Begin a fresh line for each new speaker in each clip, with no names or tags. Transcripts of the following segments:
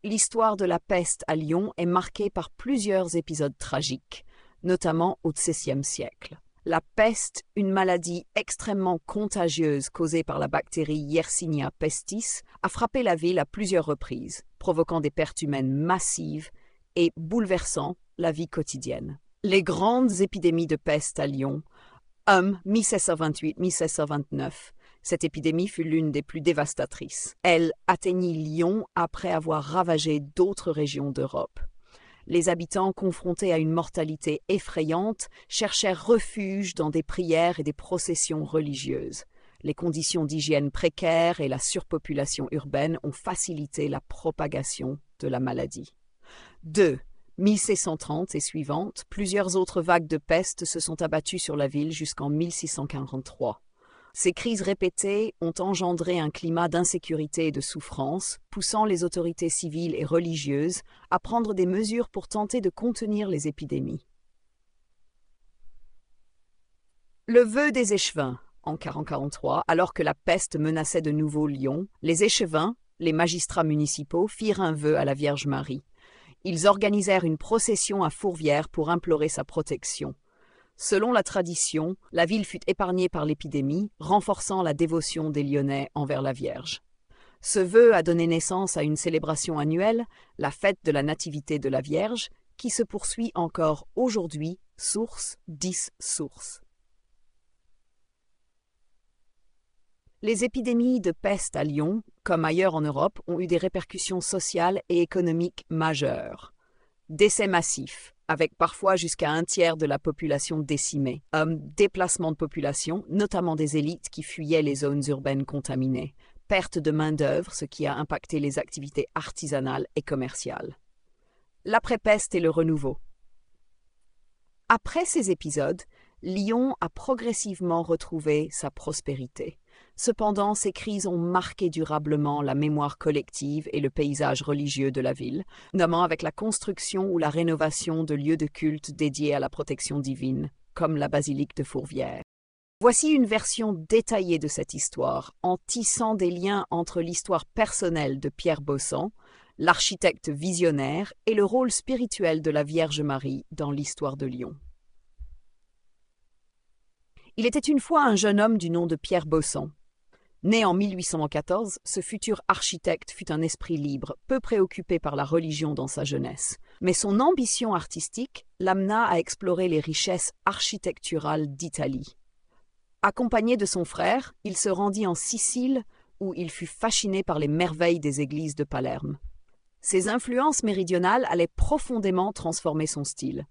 l'histoire de la peste à Lyon est marquée par plusieurs épisodes tragiques, notamment au XVIe siècle. La peste, une maladie extrêmement contagieuse causée par la bactérie Yersinia pestis, a frappé la ville à plusieurs reprises, provoquant des pertes humaines massives et bouleversant la vie quotidienne. Les grandes épidémies de peste à Lyon, 1628-1629, cette épidémie fut l'une des plus dévastatrices. Elle atteignit Lyon après avoir ravagé d'autres régions d'Europe. Les habitants, confrontés à une mortalité effrayante, cherchèrent refuge dans des prières et des processions religieuses. Les conditions d'hygiène précaires et la surpopulation urbaine ont facilité la propagation de la maladie. 2. 1630 et suivantes, plusieurs autres vagues de peste se sont abattues sur la ville jusqu'en 1643. Ces crises répétées ont engendré un climat d'insécurité et de souffrance, poussant les autorités civiles et religieuses à prendre des mesures pour tenter de contenir les épidémies. Le vœu des échevins. En 1443, alors que la peste menaçait de nouveau Lyon, les échevins, les magistrats municipaux, firent un vœu à la Vierge Marie. Ils organisèrent une procession à Fourvière pour implorer sa protection. Selon la tradition, la ville fut épargnée par l'épidémie, renforçant la dévotion des Lyonnais envers la Vierge. Ce vœu a donné naissance à une célébration annuelle, la fête de la Nativité de la Vierge, qui se poursuit encore aujourd'hui, source 10 sources. Les épidémies de peste à Lyon, comme ailleurs en Europe, ont eu des répercussions sociales et économiques majeures. Décès massifs, avec parfois jusqu'à un tiers de la population décimée. Déplacement de population, notamment des élites qui fuyaient les zones urbaines contaminées. Perte de main-d'œuvre, ce qui a impacté les activités artisanales et commerciales. L'après-peste et le renouveau. Après ces épisodes, Lyon a progressivement retrouvé sa prospérité. Cependant, ces crises ont marqué durablement la mémoire collective et le paysage religieux de la ville, notamment avec la construction ou la rénovation de lieux de culte dédiés à la protection divine, comme la basilique de Fourvière. Voici une version détaillée de cette histoire, en tissant des liens entre l'histoire personnelle de Pierre Bossan, l'architecte visionnaire, et le rôle spirituel de la Vierge Marie dans l'histoire de Lyon. Il était une fois un jeune homme du nom de Pierre Bossan. Né en 1814, ce futur architecte fut un esprit libre, peu préoccupé par la religion dans sa jeunesse. Mais son ambition artistique l'amena à explorer les richesses architecturales d'Italie. Accompagné de son frère, il se rendit en Sicile, où il fut fasciné par les merveilles des églises de Palerme. Ses influences méridionales allaient profondément transformer son style.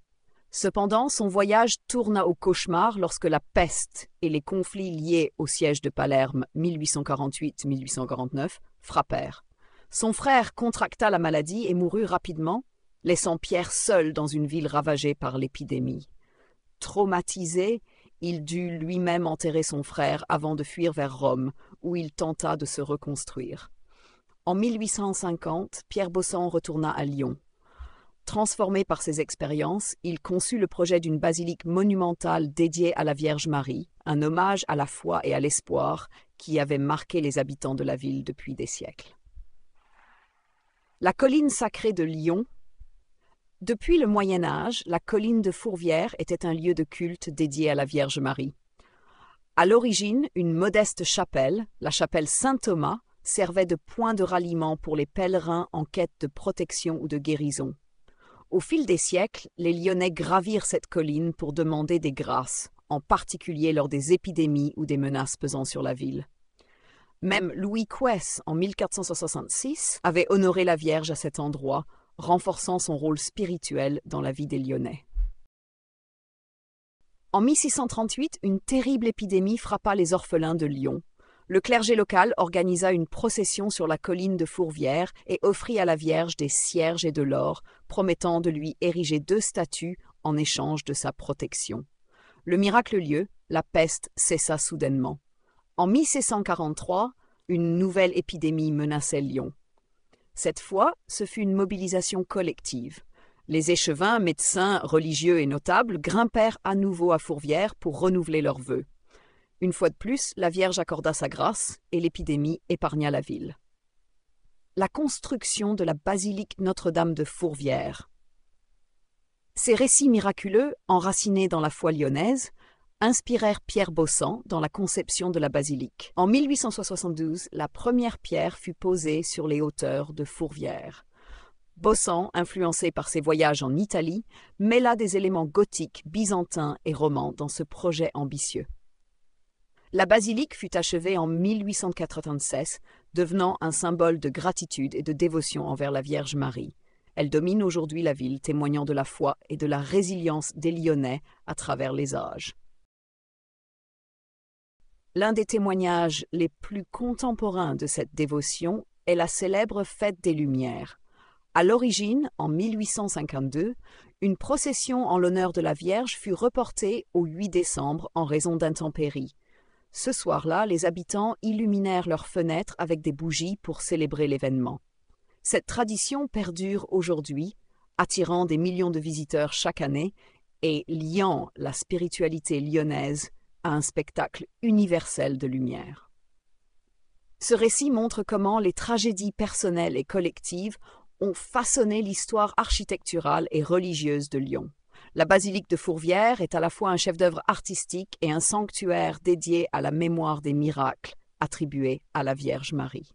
Cependant, son voyage tourna au cauchemar lorsque la peste et les conflits liés au siège de Palerme 1848-1849 frappèrent. Son frère contracta la maladie et mourut rapidement, laissant Pierre seul dans une ville ravagée par l'épidémie. Traumatisé, il dut lui-même enterrer son frère avant de fuir vers Rome, où il tenta de se reconstruire. En 1850, Pierre Bossan retourna à Lyon. Transformé par ses expériences, il conçut le projet d'une basilique monumentale dédiée à la Vierge Marie, un hommage à la foi et à l'espoir qui avait marqué les habitants de la ville depuis des siècles. La colline sacrée de Lyon. Depuis le Moyen Âge, la colline de Fourvière était un lieu de culte dédié à la Vierge Marie. À l'origine, une modeste chapelle, la chapelle Saint-Thomas, servait de point de ralliement pour les pèlerins en quête de protection ou de guérison. Au fil des siècles, les Lyonnais gravirent cette colline pour demander des grâces, en particulier lors des épidémies ou des menaces pesant sur la ville. Même Louis Couès, en 1466, avait honoré la Vierge à cet endroit, renforçant son rôle spirituel dans la vie des Lyonnais. En 1638, une terrible épidémie frappa les orphelins de Lyon. Le clergé local organisa une procession sur la colline de Fourvière et offrit à la Vierge des cierges et de l'or, promettant de lui ériger 2 statues en échange de sa protection. Le miracle eut lieu, la peste cessa soudainement. En 1643, une nouvelle épidémie menaçait Lyon. Cette fois, ce fut une mobilisation collective. Les échevins, médecins, religieux et notables grimpèrent à nouveau à Fourvière pour renouveler leurs vœux. Une fois de plus, la Vierge accorda sa grâce et l'épidémie épargna la ville. la construction de la basilique Notre-Dame de Fourvière. Ces récits miraculeux, enracinés dans la foi lyonnaise, inspirèrent Pierre Bossan dans la conception de la basilique. En 1872, la première pierre fut posée sur les hauteurs de Fourvière. Bossan, influencé par ses voyages en Italie, mêla des éléments gothiques, byzantins et romans dans ce projet ambitieux. La basilique fut achevée en 1896, devenant un symbole de gratitude et de dévotion envers la Vierge Marie. Elle domine aujourd'hui la ville, témoignant de la foi et de la résilience des Lyonnais à travers les âges. L'un des témoignages les plus contemporains de cette dévotion est la célèbre Fête des Lumières. À l'origine, en 1852, une procession en l'honneur de la Vierge fut reportée au 8 décembre en raison d'intempéries. Ce soir-là, les habitants illuminèrent leurs fenêtres avec des bougies pour célébrer l'événement. Cette tradition perdure aujourd'hui, attirant des millions de visiteurs chaque année et liant la spiritualité lyonnaise à un spectacle universel de lumière. Ce récit montre comment les tragédies personnelles et collectives ont façonné l'histoire architecturale et religieuse de Lyon. La basilique de Fourvière est à la fois un chef-d'œuvre artistique et un sanctuaire dédié à la mémoire des miracles attribués à la Vierge Marie.